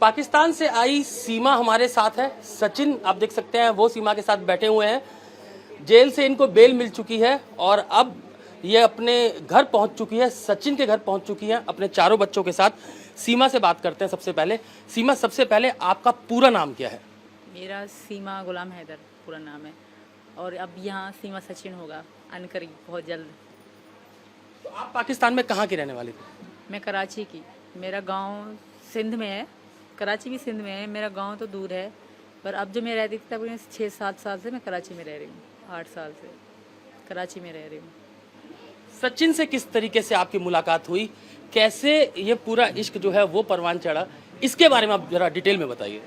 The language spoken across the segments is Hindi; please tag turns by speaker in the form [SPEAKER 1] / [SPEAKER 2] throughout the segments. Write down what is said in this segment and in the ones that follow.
[SPEAKER 1] पाकिस्तान से आई सीमा हमारे साथ है। सचिन आप देख सकते हैं वो सीमा के साथ बैठे हुए हैं। जेल से इनको बेल मिल चुकी है और अब ये अपने घर पहुंच चुकी है, सचिन के घर पहुंच चुकी है अपने चारों बच्चों के साथ। सीमा से बात करते हैं सबसे पहले। सीमा, सबसे पहले आपका पूरा नाम क्या है?
[SPEAKER 2] मेरा सीमा गुलाम हैदर पूरा नाम है और अब यहाँ सीमा सचिन होगा अनकरीब बहुत जल्द।
[SPEAKER 1] तो आप पाकिस्तान में कहाँ की रहने वाली थी?
[SPEAKER 2] मैं कराची की, मेरा गांव सिंध में है, कराची भी सिंध में है, मेरा गांव तो दूर है, पर अब जो मैं रहती थी तब 6-7 साल से मैं कराची में रह रही हूँ, 8 साल से कराची में रह रही हूँ।
[SPEAKER 1] सचिन से किस तरीके से आपकी मुलाकात हुई, कैसे ये पूरा इश्क जो है वो परवान चढ़ा, इसके बारे में आप जरा डिटेल में बताइए।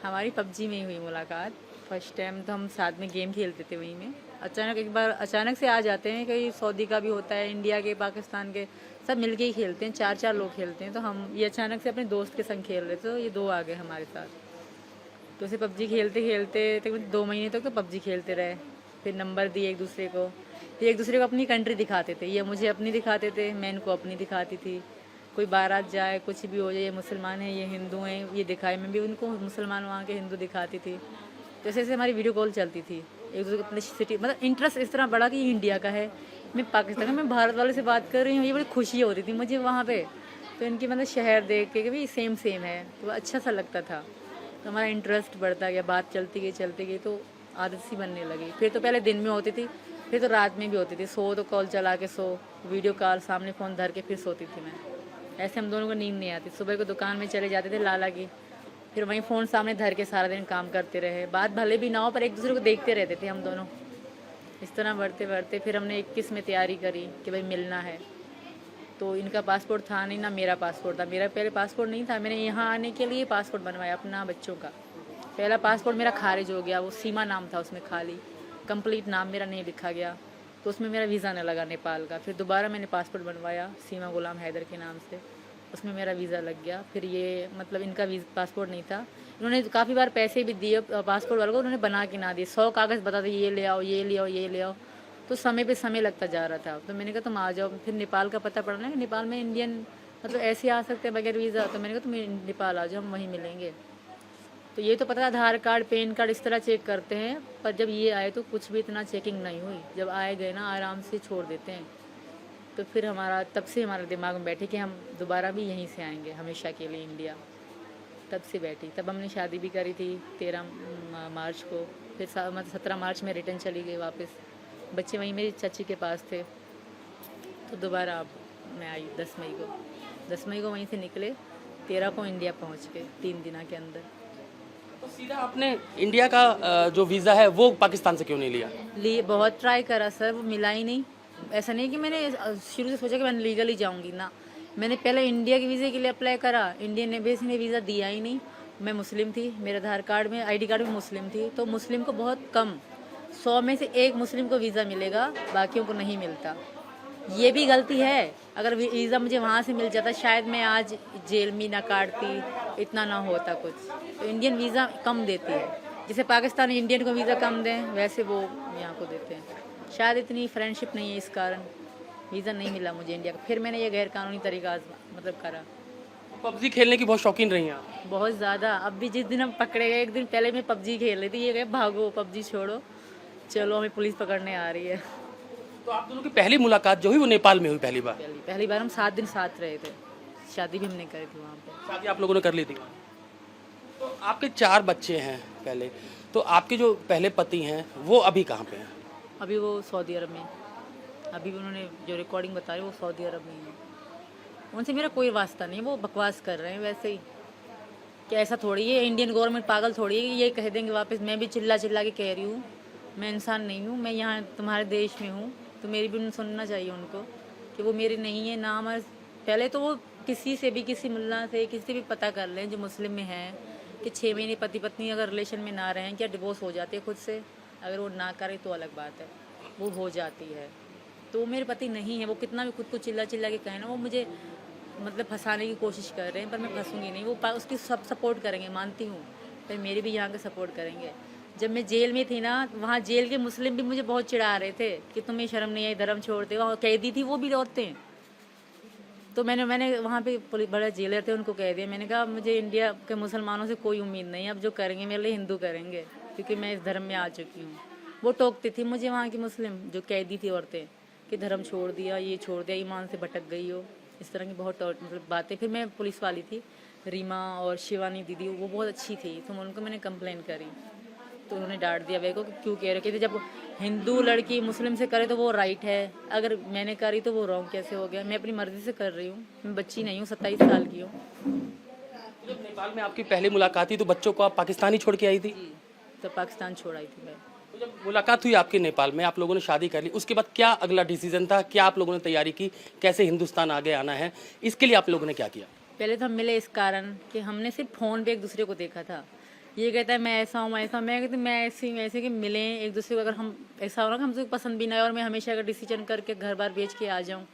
[SPEAKER 2] हमारी पबजी में ही हुई मुलाकात। फर्स्ट टाइम तो हम साथ में गेम खेलते थे वहीं में, अचानक एक बार अचानक से आ जाते हैं, कहीं सऊदी का भी होता है, इंडिया के, पाकिस्तान के, सब मिलके ही खेलते हैं, 4-4 लोग खेलते हैं। तो हम ये अचानक से अपने दोस्त के संग खेल रहे थे, तो ये 2 आ गए हमारे साथ। तो उसे पबजी खेलते खेलते तकरीबन 2 महीने तक तो पबजी खेलते रहे। फिर नंबर दिए एक दूसरे को, फिर एक दूसरे को अपनी कंट्री दिखाते थे, ये मुझे अपनी दिखाते थे, मैं इनको अपनी दिखाती थी। कोई बारात जाए, कुछ भी हो जाए, ये मुसलमान है, ये हिंदू हैं, ये दिखाए, मैं भी उनको मुसलमान वहाँ के हिंदू दिखाती थी। तो ऐसे ऐसे हमारी वीडियो कॉल चलती थी, एक दूसरे को अपनी सिटी, मतलब इंटरेस्ट इस तरह बढ़ा कि ये इंडिया का है, मैं पाकिस्तान का, मैं भारत वाले से बात कर रही हूँ, ये बड़ी खुशी हो रही थी मुझे वहाँ पे। तो इनकी मतलब शहर देख के भी सेम सेम है, तो अच्छा सा लगता था। तो हमारा इंटरेस्ट बढ़ता गया, बात चलती गई तो आदत सी बनने लगी। फिर तो पहले दिन में होती थी, फिर तो रात में भी होती थी, सो तो कॉल चला के सो, वीडियो कॉल सामने फ़ोन धर के फिर सोती थी मैं। ऐसे हम दोनों को नींद नहीं आती। सुबह को दुकान में चले जाते थे लाला की, फिर वहीं फ़ोन सामने धर के सारा दिन काम करते रहे, बात भले भी ना हो पर एक दूसरे को देखते रहते थे हम दोनों। इस तरह बढ़ते बढ़ते फिर हमने 21 में तैयारी करी कि भाई मिलना है। तो इनका पासपोर्ट था नहीं, ना मेरा पासपोर्ट था, मेरा पहले पासपोर्ट नहीं था, मैंने यहाँ आने के लिए पासपोर्ट बनवाया अपना बच्चों का। पहला पासपोर्ट मेरा खारिज हो गया, वो सीमा नाम था उसमें, खाली कंप्लीट नाम मेरा नहीं लिखा गया, तो उसमें मेरा वीज़ा नहीं लगा नेपाल का। फिर दोबारा मैंने पासपोर्ट बनवाया सीमा गुलाम हैदर के नाम से, उसमें मेरा वीज़ा लग गया। फिर ये मतलब इनका पासपोर्ट नहीं था, इन्होंने काफ़ी बार पैसे भी दिए पासपोर्ट वालों को, उन्होंने बना के ना दिए, 100 कागज़ बताते ये ले आओ, ये ले आओ, ये ले आओ, तो समय पे समय लगता जा रहा था। तो मैंने कहा तुम आ जाओ। फिर नेपाल का पता पड़ना है, नेपाल में इंडियन मतलब ऐसे आ सकते हैं बगैर वीज़ा, तो मैंने कहा तुम नेपाल आ जाओ, हम वहीं मिलेंगे। तो ये तो पता, आधार कार्ड, पैन कार्ड इस तरह चेक करते हैं, पर जब ये आए तो कुछ भी इतना चेकिंग नहीं हुई। जब आए गए ना आराम से छोड़ देते हैं। तो फिर हमारा तब से हमारे दिमाग में बैठे कि हम दोबारा भी यहीं से आएंगे हमेशा के लिए इंडिया। तब से बैठी, तब हमने शादी भी करी थी 13 मार्च को। फिर मतलब 17 मार्च में रिटर्न चली गई वापस, बच्चे वहीं मेरी चाची के पास थे। तो दोबारा अब मैं आई 10 मई को वहीं से निकले, 13 को इंडिया पहुँच गए 3 दिन के अंदर।
[SPEAKER 1] तो सीधा आपने इंडिया का जो वीज़ा है वो पाकिस्तान से क्यों नहीं लिया?
[SPEAKER 2] लिए बहुत ट्राई करा सर, वो मिला ही नहीं। ऐसा नहीं कि मैंने शुरू से सोचा कि मैं लीगली जाऊंगी ना, मैंने पहले इंडिया के वीज़े के लिए अप्लाई करा, इंडियन एम्बेसी ने वीज़ा दिया ही नहीं। मैं मुस्लिम थी, मेरे आधार कार्ड में, आईडी कार्ड में मुस्लिम थी, तो मुस्लिम को बहुत कम, 100 में से 1 मुस्लिम को वीज़ा मिलेगा, बाकियों को नहीं मिलता। ये भी गलती है, अगर वीज़ा मुझे वहाँ से मिल जाता शायद मैं आज जेल में ना काटती, इतना ना होता कुछ। तो इंडियन वीज़ा कम देती है, जैसे पाकिस्तान इंडियन को वीज़ा कम दें वैसे वो यहाँ को देते हैं। शायद इतनी फ्रेंडशिप नहीं है, इस कारण वीज़ा नहीं मिला मुझे इंडिया का। फिर मैंने ये गैर कानूनी तरीका मतलब करा।
[SPEAKER 1] पबजी खेलने की बहुत शौकीन रही हैं आप?
[SPEAKER 2] बहुत ज़्यादा। अब भी जिस दिन हम पकड़े गए, एक दिन पहले मैं पबजी खेल रही थी, ये गए भागो पबजी छोड़ो, चलो हमें पुलिस पकड़ने आ रही है।
[SPEAKER 1] तो आप दोनों की पहली मुलाकात जो हुई वो नेपाल में हुई पहली बार?
[SPEAKER 2] पहली बार हम 7 दिन साथ रहे थे, शादी भी हमने करी थी वहाँ पे।
[SPEAKER 1] शादी आप लोगों ने कर ली थी? तो आपके 4 बच्चे हैं पहले, तो आपके जो पहले पति हैं वो अभी कहाँ पे हैं?
[SPEAKER 2] अभी वो सऊदी अरब में, अभी भी उन्होंने जो रिकॉर्डिंग बता रही वो सऊदी अरब में है। उनसे मेरा कोई वास्ता नहीं, वो बकवास कर रहे हैं वैसे ही, कि ऐसा थोड़ी है, इंडियन गवर्नमेंट पागल थोड़ी है कि ये कह देंगे वापस। मैं भी चिल्ला चिल्ला के कह रही हूँ, मैं इंसान नहीं हूँ, मैं यहाँ तुम्हारे देश में हूँ, तो मेरी भी सुनना चाहिए उनको कि वो मेरी नहीं है नाम। पहले तो वो किसी से भी, किसी मुल्ला से, किसी से भी पता कर लें जो मुस्लिम में हैं, कि 6 महीने पति पत्नी अगर रिलेशन में ना रहें, क्या डिवोर्स हो जाती है खुद से? अगर वो ना करे तो अलग बात है, वो हो जाती है। तो वो मेरे पति नहीं है, वो कितना भी खुद को चिल्ला चिल्ला के कहें ना, वो मुझे मतलब फंसाने की कोशिश कर रहे हैं, पर मैं फंसूंगी नहीं। वो उसकी सब सपोर्ट करेंगे, मानती हूँ, पर मेरी भी यहाँ के सपोर्ट करेंगे। जब मैं जेल में थी ना, वहाँ जेल के मुस्लिम भी मुझे बहुत चिढ़ा रहे थे कि तुम्हें शर्म नहीं आई, धर्म छोड़ते हो। कैदी थी वो भी औरतें, तो मैंने वहाँ पे बड़े जेलर थे, उनको कह दिया, मैंने कहा मुझे इंडिया के मुसलमानों से कोई उम्मीद नहीं है, अब जो करेंगे मेरे लिए हिंदू करेंगे, क्योंकि मैं इस धर्म में आ चुकी हूँ। वो टोकती थी मुझे वहाँ की मुस्लिम जो कैदी थी औरतें कि धर्म छोड़ दिया, ये छोड़ दिया, ईमान से भटक गई हो, इस तरह की बहुत मतलब बातें। फिर मैं पुलिस वाली थी रीमा और शिवानी दीदी, वो बहुत अच्छी थी, तो उनको मैंने कंप्लेन करी, तो उन्होंने डांट दिया मेरे को कि क्यों कह रहे, कहते जब हिंदू लड़की मुस्लिम से करे तो वो राइट है, अगर मैंने करी तो वो रॉन्ग कैसे हो गया, मैं अपनी मर्जी से कर रही हूँ, मैं बच्ची नहीं हूँ, 27 साल की हूँ।
[SPEAKER 1] जब नेपाल में आपकी पहली मुलाकात थी तो बच्चों को आप पाकिस्तान ही छोड़ के आई थी?
[SPEAKER 2] तो पाकिस्तान छोड़ आई थी मैं।
[SPEAKER 1] तो जब मुलाकात हुई आपकी नेपाल में, आप लोगों ने शादी कर ली, उसके बाद क्या अगला डिसीजन था, क्या आप लोगों ने तैयारी की, कैसे हिंदुस्तान आगे आना है, इसके लिए आप लोगों ने क्या किया?
[SPEAKER 2] पहले तो हम मिले इस कारण कि हमने सिर्फ फ़ोन पे एक दूसरे को देखा था। ये कहता है मैं ऐसा हूँ, मैं ऐसा हूँ, मैं कहती मैं ऐसी हूँ, ऐसे कि मिलें एक दूसरे को, अगर हम ऐसा हो ना कि हमसे पसंद भी ना आए, और मैं हमेशा अगर डिसीजन करके घर बार बेच के आ जाऊँ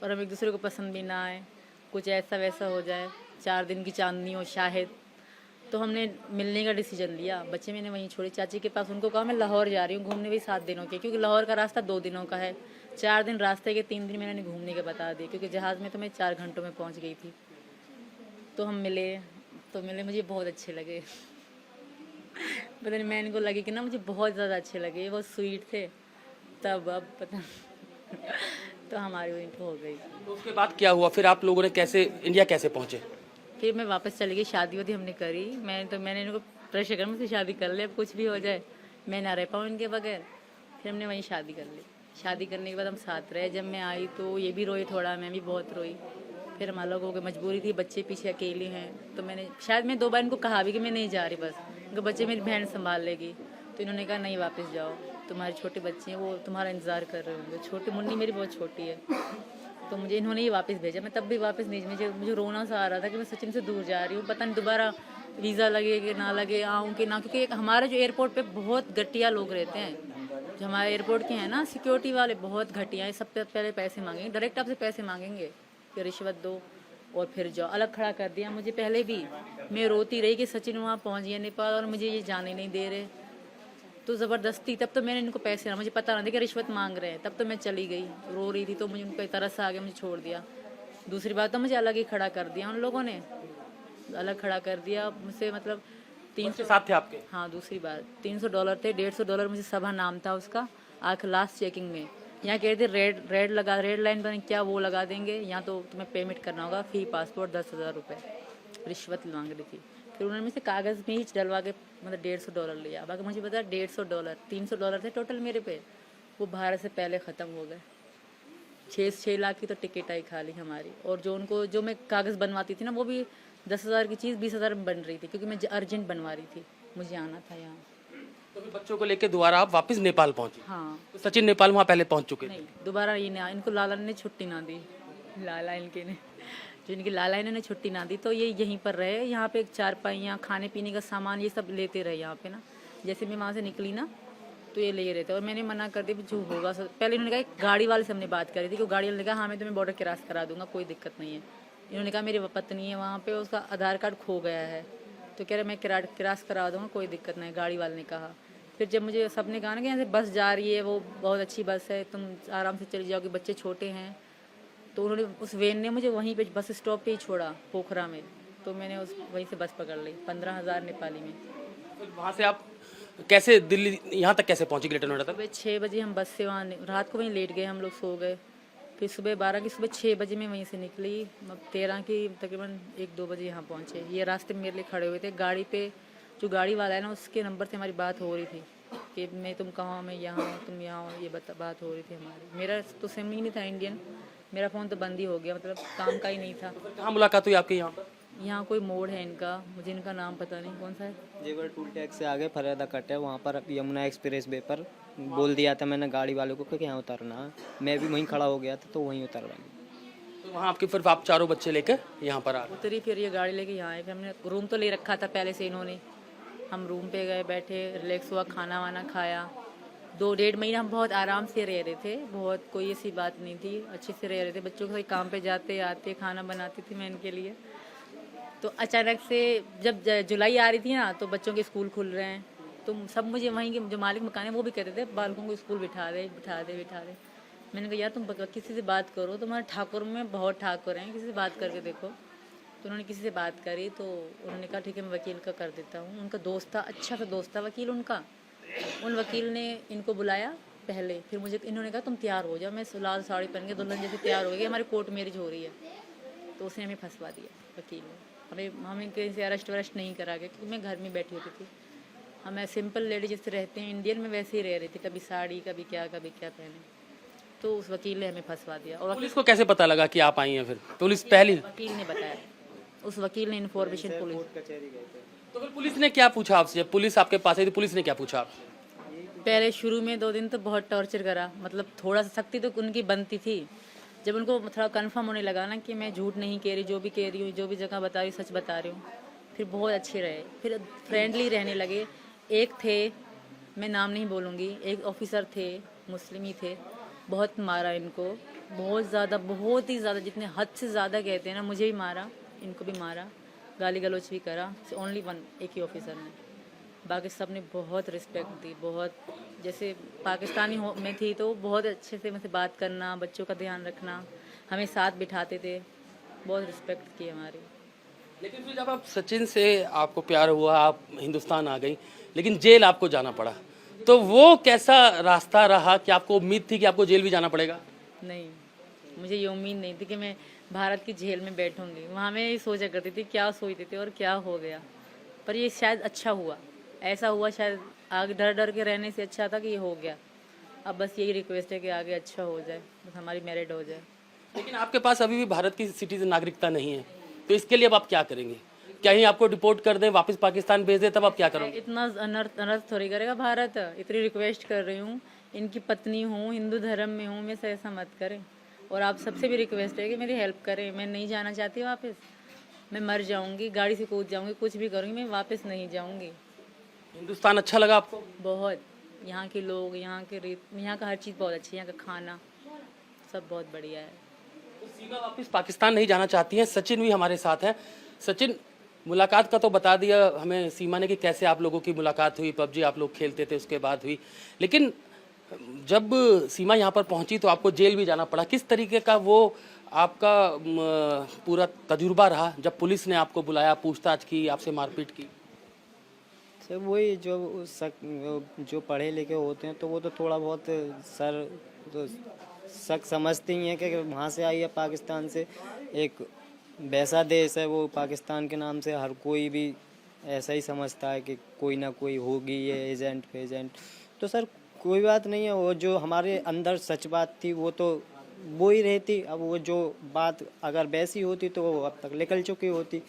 [SPEAKER 2] और हम एक दूसरे को पसंद भी ना आए, कुछ ऐसा वैसा हो जाए, 4 दिन की चांदनी हो शायद, तो हमने मिलने का डिसीजन लिया। बच्चे मैंने वहीं छोड़े चाची के पास, उनको कहा मैं लाहौर जा रही हूँ घूमने, भी 7 दिनों के, क्योंकि लाहौर का रास्ता 2 दिनों का है, 4 दिन रास्ते के, 3 दिन मैंने घूमने के बता दिए, क्योंकि जहाज़ में तो मैं 4 घंटों में पहुँच गई थी। तो हम मिले मुझे बहुत अच्छे लगे। पता नहीं, मैं इनको लगी कि ना मुझे बहुत ज़्यादा अच्छे लगे, बहुत स्वीट थे, तब अब पता तो हमारी वहीं पे हो गई।
[SPEAKER 1] तो उसके बाद क्या हुआ फिर, आप लोगों ने कैसे इंडिया कैसे पहुंचे?
[SPEAKER 2] फिर मैं वापस चली गई, शादी वादी हमने करी, मैंने इनको प्रेशर कर मुझसे शादी कर ले, अब कुछ भी हो जाए मैं ना रह पाऊँ इनके बगैर। फिर हमने वहीं शादी कर ली। शादी करने के बाद हम साथ रहे। जब मैं आई तो ये भी रोई थोड़ा, मैं भी बहुत रोई। फिर हम अलग हो गए, मजबूरी थी, बच्चे पीछे अकेले हैं, तो मैंने शायद मैं 2 बार इनको कहा भी कि मैं नहीं जा रही, बस क्योंकि बच्चे मेरी बहन संभाल लेगी, तो इन्होंने कहा नहीं वापस जाओ, तुम्हारे छोटे बच्चे हैं, वो तुम्हारा इंतज़ार कर रहे होंगे, छोटी मुन्नी मेरी बहुत छोटी है, तो मुझे इन्होंने ही वापस भेजा। मैं तब भी वापस नहीं, मुझे रोना सा आ रहा था कि मैं सचिन से दूर जा रही हूँ, पता नहीं दोबारा वीज़ा लगे कि ना लगे, आऊँ कि ना, क्योंकि हमारे जो एयरपोर्ट पे बहुत घटिया लोग रहते हैं, जो हमारे एयरपोर्ट के हैं ना सिक्योरिटी वाले, बहुत घटिया है, सब पहले पैसे मांगेंगे, डायरेक्ट आपसे पैसे मांगेंगे, फिर रिश्वत दो और फिर जाओ। अलग खड़ा कर दिया मुझे पहले भी, मैं रोती रही कि सचिन वहाँ पहुँच गया नेपाल और मुझे ये जाने नहीं दे रहे, तो ज़बरदस्ती, तब तो मैंने इनको पैसे ना, मुझे पता ना था कि रिश्वत मांग रहे हैं, तब तो मैं चली गई, रो रही थी, तो मुझे उनका तरस आ गया, मुझे छोड़ दिया। दूसरी बात तो मुझे अलग ही खड़ा कर दिया उन लोगों ने, अलग खड़ा कर दिया मुझसे, मतलब 300
[SPEAKER 1] साथ थे आपके?
[SPEAKER 2] हाँ, दूसरी बात $300 थे, $150 मुझे सभा नाम था उसका, आखिर लास्ट चेकिंग में यहाँ कह रहे थे रेड लाइन बन क्या वो लगा देंगे, यहाँ तो तुम्हें पेमेंट करना होगा, फी पासपोर्ट 10,000 रुपये रिश्वत मांग रही थी। फिर उन्होंने मुझसे कागज़ में ही डलवा के मतलब $150 लिया। बाकी मुझे पता $150 $300 थे टोटल मेरे पे, वो भारत से पहले ख़त्म हो गए। 6 लाख की तो टिकट आई खाली हमारी, और जो मैं कागज़ बनवाती थी ना, वो भी 10,000 की चीज़ 20,000 में बन रही थी, क्योंकि मैं अर्जेंट बनवा रही थी, मुझे आना था यहाँ।
[SPEAKER 1] तो फिर बच्चों को लेकर दोबारा आप वापस नेपाल पहुंची?
[SPEAKER 2] हाँ।
[SPEAKER 1] तो सचिन नेपाल वहाँ पहले पहुंच चुके थे?
[SPEAKER 2] नहीं, दोबारा ये ना, इनको लाला ने छुट्टी ना दी, लाला इनके ने, जो इनकी लाला इन्होंने छुट्टी ना दी, तो ये यहीं पर रहे। यहाँ पे एक चारपाइयाँ, खाने पीने का सामान, ये सब लेते रहे यहाँ पे ना। जैसे मैं वहाँ से निकली ना, तो ये ले रहे थे, और मैंने मना कर दिया जो होगा सर। पहले इन्होंने कहा गाड़ी वाले से हमने बात करी थी, कि गाड़ी वाले ने कहा हाँ मैं तुम्हें बॉर्डर क्रॉस करा दूंगा, कोई दिक्कत नहीं है। इन्होंने कहा मेरी पत्नी है वहाँ पे, उसका आधार कार्ड खो गया है, तो कह रहे मैं क्रॉस करा दूँगा, कोई दिक्कत नहीं, गाड़ी वाले ने कहा। फिर जब मुझे सबने कहा ना कि यहाँ से बस जा रही है, वो बहुत अच्छी बस है, तुम आराम से चली जाओगे, बच्चे छोटे हैं, तो उन्होंने उस वैन ने मुझे वहीं पे बस स्टॉप पे ही छोड़ा, पोखरा में, तो मैंने वहीं से बस पकड़ ली 15,000 नेपाली में।
[SPEAKER 1] फिर वहाँ से आप कैसे दिल्ली यहाँ तक कैसे पहुँची, ग्रेटर नोएडा तक?
[SPEAKER 2] सुबह 6 बजे हम बस से वहाँ रात को वहीं लेट गए, हम लोग सो गए। फिर सुबह 6 बजे मैं वहीं से निकली, 13 की तकरीबन 1-2 बजे यहाँ पहुँचे। ये रास्ते में मेरे लिए खड़े हुए थे, गाड़ी पे जो गाड़ी वाला है ना, उसके नंबर से हमारी बात हो रही थी कि मैं तुम कहाँ, मैं यहाँ हूँ, तुम यहाँ हो, ये बात हो रही थी हमारी। मेरा तो सिम ही नहीं था इंडियन, मेरा फ़ोन तो बंद ही हो गया, मतलब काम का ही नहीं था।
[SPEAKER 1] कहाँ मुलाकात हुई आपकी यहाँ पर?
[SPEAKER 2] यहाँ कोई मोड़ है इनका, मुझे इनका नाम पता नहीं कौन सा है।
[SPEAKER 3] जेवर टूल टैक्स से आगे फरेदा कट है, वहाँ पर यमुना एक्सप्रेस वे पर बोल दिया था मैंने गाड़ी वाले को कि यहाँ उतरना है। मैं भी वहीं खड़ा हो गया था, तो वहीं उतर गई।
[SPEAKER 1] तो वहाँ आपके फिर आप चारों बच्चे लेकर यहाँ पर आ गए?
[SPEAKER 2] उतरी, फिर ये गाड़ी लेके यहाँ आए। फिर हमने रूम तो ले रखा था पहले से इन्होंने, हम रूम पे गए, बैठे, रिलैक्स हुआ, खाना वाना खाया। 2-1.5 महीना हम बहुत आराम से रह रहे थे, बहुत कोई ऐसी बात नहीं थी, अच्छे से रह रहे थे। बच्चों के काम पे जाते आते, खाना बनाती थी मैं इनके लिए। तो अचानक से जब जुलाई आ रही थी ना, तो बच्चों के स्कूल खुल रहे हैं, तो सब मुझे वहीं के जो मालिक मकान है वो भी कहते थे बालकों को स्कूल बिठा दे। मैंने कहा यार तुम किसी से बात करो, तुम्हारे ठाकुर में बहुत ठाकुर हैं, किसी से बात करके देखो। तो उन्होंने किसी से बात करी तो उन्होंने कहा ठीक है मैं वकील का कर देता हूँ। उनका दोस्त था, अच्छा सा दोस्त था वकील उनका। उन वकील ने इनको बुलाया पहले, फिर मुझे इन्होंने कहा तुम तैयार हो जाओ। मैं लाल साड़ी पहन के दुल्हन जैसे तैयार हो गई, हमारी कोर्ट मैरिज हो रही है। तो उसने हमें फंसवा दिया वकील ने। हमें किसी अरेस्ट वरेस्ट नहीं करा गया क्योंकि मैं घर में बैठी होती थी। हमें सिंपल लेडी जैसे रहते हैं इंडियन में वैसे ही रह रही थी, कभी साड़ी कभी क्या पहने। तो उस वकील ने हमें फंसवा दिया। और
[SPEAKER 1] पुलिस को कैसे पता लगा कि आप आई हैं? फिर पुलिस पहली
[SPEAKER 2] वकील ने बताया, उस वकील ने इन्फॉर्मेशन पुलिस।
[SPEAKER 3] कचहरी गए थे।
[SPEAKER 1] तो फिर पुलिस ने क्या पूछा आपसे? जब पुलिस आपके पास आई तो पुलिस ने क्या पूछा आपसे?
[SPEAKER 2] पहले शुरू में 2 दिन तो बहुत टॉर्चर करा, मतलब थोड़ा सा सख्ती तो उनकी बनती थी। जब उनको थोड़ा कंफर्म होने लगा ना कि मैं झूठ नहीं कह रही, जो भी कह रही हूँ, जो भी जगह बता रही हूँ सच बता रही हूँ, फिर बहुत अच्छे रहे, फिर फ्रेंडली रहने लगे। एक थे, मैं नाम नहीं बोलूँगी, एक ऑफिसर थे, मुस्लिम ही थे, बहुत मारा इनको, बहुत ज़्यादा, बहुत ही ज़्यादा, जितने हद से ज़्यादा कहते हैं ना। मुझे भी मारा, इनको भी मारा, गाली गलौज भी करा। ओनली वन, एक ही ऑफिसर ने, बाकी सब ने बहुत रिस्पेक्ट दी। बहुत जैसे पाकिस्तानी में थी तो बहुत अच्छे से मुझसे बात करना, बच्चों का ध्यान रखना, हमें साथ बिठाते थे, बहुत रिस्पेक्ट की हमारी।
[SPEAKER 1] लेकिन फिर जब आप सचिन से आपको प्यार हुआ, आप हिंदुस्तान आ गई, लेकिन जेल आपको जाना पड़ा, तो वो कैसा रास्ता रहा? कि आपको उम्मीद थी कि आपको जेल भी जाना पड़ेगा?
[SPEAKER 2] नहीं, मुझे ये उम्मीद नहीं थी कि मैं भारत की जेल में बैठूंगी। वहाँ मैं ये सोचा करती थी क्या सोचती थी और क्या हो गया। पर ये शायद अच्छा हुआ, ऐसा हुआ शायद आगे डर डर के रहने से अच्छा था कि ये हो गया। अब बस यही रिक्वेस्ट है कि आगे अच्छा हो जाए, बस हमारी मैरिड हो जाए।
[SPEAKER 1] लेकिन आपके पास अभी भी भारत की सिटीजन नागरिकता नहीं है, तो इसके लिए अब आप क्या करेंगे? क्या ही आपको डिपोर्ट कर दें, वापस पाकिस्तान भेज दें, तब आप क्या करोगे?
[SPEAKER 2] इतना अनर्थ थोड़ी करेगा भारत। इतनी रिक्वेस्ट कर रही हूँ, इनकी पत्नी हूँ, हिंदू धर्म में हूँ, मैं से ऐसा मत करें। और आप सबसे भी रिक्वेस्ट है कि मेरी हेल्प करें। मैं नहीं जाना चाहती वापस, मैं मर जाऊँगी, गाड़ी से कूद जाऊँगी, कुछ भी करूँगी, मैं वापस नहीं जाऊँगी।
[SPEAKER 1] हिंदुस्तान अच्छा लगा आपको?
[SPEAKER 2] बहुत, यहाँ के लोग, यहाँ के रीत, यहाँ का हर चीज़ बहुत अच्छी है, यहाँ का खाना सब बहुत बढ़िया है।
[SPEAKER 1] तो सीमा वापस पाकिस्तान नहीं जाना चाहती हैं। सचिन भी हमारे साथ हैं। सचिन, मुलाकात का तो बता दिया हमें सीमा ने कि कैसे आप लोगों की मुलाकात हुई, पबजी आप लोग खेलते थे उसके बाद हुई, लेकिन जब सीमा यहाँ पर पहुँची तो आपको जेल भी जाना पड़ा। किस तरीके का वो आपका पूरा तजुर्बा रहा जब पुलिस ने आपको बुलाया, पूछताछ की, आपसे मारपीट की?
[SPEAKER 3] सर वही जो पढ़े लिखे होते हैं तो वो तो थोड़ा बहुत सर तो शक समझते ही हैं कि वहाँ से आई है पाकिस्तान से, एक वैसा देश है वो पाकिस्तान के नाम से हर कोई भी ऐसा ही समझता है कि कोई ना कोई होगी ये एजेंट फेजेंट। तो सर कोई बात नहीं है, वो जो हमारे अंदर सच बात थी वो तो वो ही रहती। अब वो जो बात अगर वैसी होती तो वो अब तक निकल चुकी होती।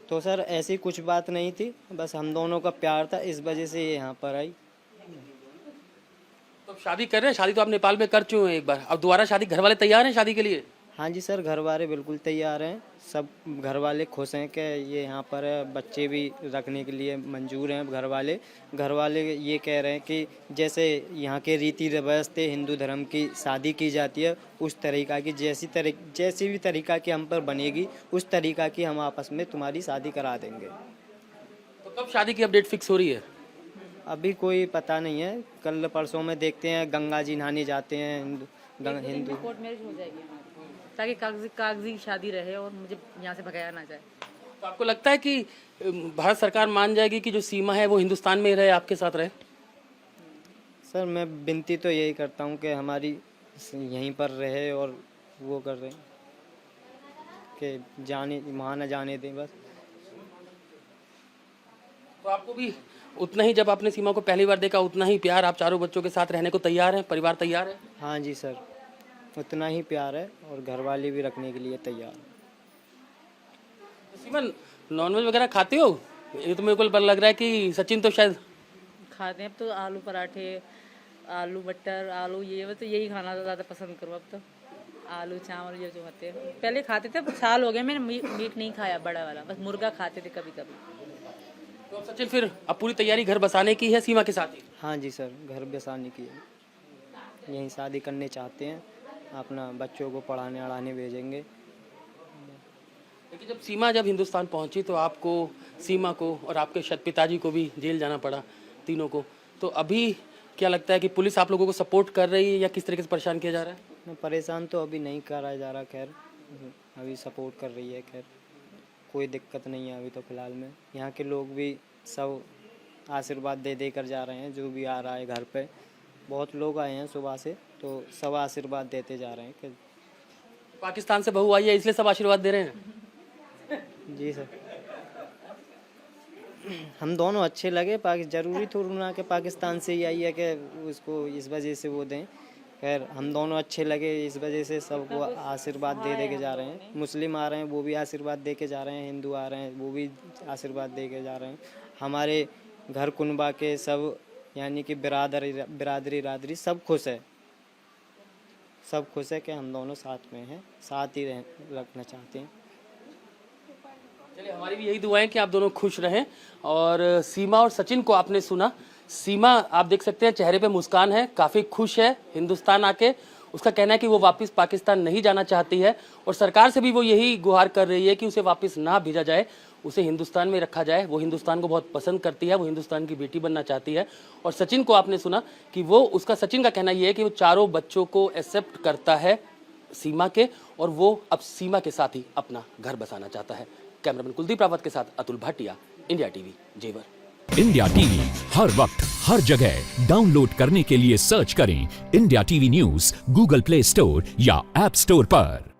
[SPEAKER 3] तो सर ऐसी कुछ बात नहीं थी, बस हम दोनों का प्यार था, इस वजह से ये यहाँ पर आई।
[SPEAKER 1] तो शादी कर रहे हैं? शादी तो आप नेपाल में कर चुके हैं एक बार, अब दोबारा शादी? घर वाले तैयार हैं शादी के लिए?
[SPEAKER 3] हाँ जी सर, घर वाले बिल्कुल तैयार हैं, सब घर वाले खुश हैं कि ये यहाँ पर है, बच्चे भी रखने के लिए मंजूर हैं। घर वाले ये कह रहे हैं कि जैसे यहाँ के रीति रिवाज थे हिंदू धर्म की शादी की जाती है, उस तरीका की जैसी भी तरीका की हम पर बनेगी उस तरीका की हम आपस में तुम्हारी शादी करा देंगे।
[SPEAKER 1] तो कब शादी की अपडेट फिक्स हो रही है?
[SPEAKER 3] अभी कोई पता नहीं है, कल परसों में देखते हैं, गंगा जी नहाने जाते हैं हिंदू।
[SPEAKER 2] कोर्ट मैरिज हो जाएगी हमारी, ताकि कागजी शादी रहे और मुझे यहाँ से भगाया ना जाए।
[SPEAKER 1] तो आपको लगता है कि भारत सरकार मान जाएगी कि जो सीमा है वो हिंदुस्तान में ही रहे, आपके साथ रहे?
[SPEAKER 3] सर मैं विनती तो यही करता हूँ कि हमारी यहीं पर रहे, और वो कर रहे हैं कि जाने वहाँ न जाने दें बस।
[SPEAKER 1] तो आपको भी उतना ही, जब आपने सीमा को पहली बार देखा, उतना ही प्यार, आप चारों बच्चों के साथ रहने को तैयार हैं? परिवार तैयार है?
[SPEAKER 3] हाँ जी सर, उतना ही प्यार है और घर वाले भी रखने के लिए तैयार।
[SPEAKER 1] तो सीमा, नॉनवेज वगैरह खाते हो? ये तो मेरे को लग रहा है कि सचिन तो शायद
[SPEAKER 2] खाते हैं। अब तो आलू पराठे, आलू मटर, आलू ये तो यही खाना ज़्यादा पसंद करूँ अब तो। आलू चावल ये जो होते हैं, पहले खाते थे, साल हो गए मैंने मीट नहीं खाया बड़ा वाला, बस मुर्गा खाते थे कभी कभी।
[SPEAKER 1] तो अब सचिन फिर अब पूरी तैयारी घर बसाने की है सीमा के साथ ही?
[SPEAKER 3] हाँ जी सर, घर बसाने की है, यहीं शादी करने चाहते हैं, अपना बच्चों को पढ़ाने अड़ाने भेजेंगे।
[SPEAKER 1] लेकिन जब हिंदुस्तान पहुंची तो आपको, सीमा को और आपके पिताजी को भी जेल जाना पड़ा, तीनों को। तो अभी क्या लगता है कि पुलिस आप लोगों को सपोर्ट कर रही है या किस तरीके से परेशान किया जा रहा है?
[SPEAKER 3] परेशान तो अभी नहीं करा जा रहा, खैर अभी सपोर्ट कर रही है, खैर कोई दिक्कत नहीं है अभी तो फ़िलहाल में। यहाँ के लोग भी सब आशीर्वाद दे दे कर जा रहे हैं, जो भी आ रहा है घर पे। बहुत लोग आए हैं सुबह से, तो सब आशीर्वाद देते जा रहे हैं कि
[SPEAKER 1] पाकिस्तान से बहू आई है इसलिए सब आशीर्वाद दे रहे हैं।
[SPEAKER 3] जी सर, हम दोनों अच्छे लगे। ज़रूरी थोड़ी ना कि पाकिस्तान से ही आई है कि उसको इस वजह से वो दें। खैर हम दोनों अच्छे लगे, इस वजह से सबको आशीर्वाद दे दे के जा रहे हैं। मुस्लिम आ रहे हैं वो भी आशीर्वाद दे के जा रहे हैं, हिंदू आ रहे हैं वो भी आशीर्वाद दे के जा रहे हैं। हमारे घर कुनबा के सब यानी कि बिरादरी सब खुश है, सब खुश है कि हम दोनों साथ में हैं, साथ ही रखना चाहते हैं।
[SPEAKER 1] चलिए, हमारी भी यही दुआ है कि आप दोनों खुश रहें। और सीमा और सचिन को आपने सुना। सीमा आप देख सकते हैं चेहरे पे मुस्कान है, काफ़ी खुश है हिंदुस्तान आके। उसका कहना है कि वो वापस पाकिस्तान नहीं जाना चाहती है और सरकार से भी वो यही गुहार कर रही है कि उसे वापस ना भेजा जाए, उसे हिंदुस्तान में रखा जाए। वो हिंदुस्तान को बहुत पसंद करती है, वो हिंदुस्तान की बेटी बनना चाहती है। और सचिन को आपने सुना कि सचिन का कहना ये है कि वो चारों बच्चों को एक्सेप्ट करता है सीमा के, और वो अब सीमा के साथ ही अपना घर बसाना चाहता है। कैमरामैन कुलदीप रावत के साथ अतुल भाटिया, इंडिया टीवी, जेवर।
[SPEAKER 4] इंडिया टीवी हर वक्त हर जगह डाउनलोड करने के लिए सर्च करें India TV news Google play store या ऐप स्टोर पर।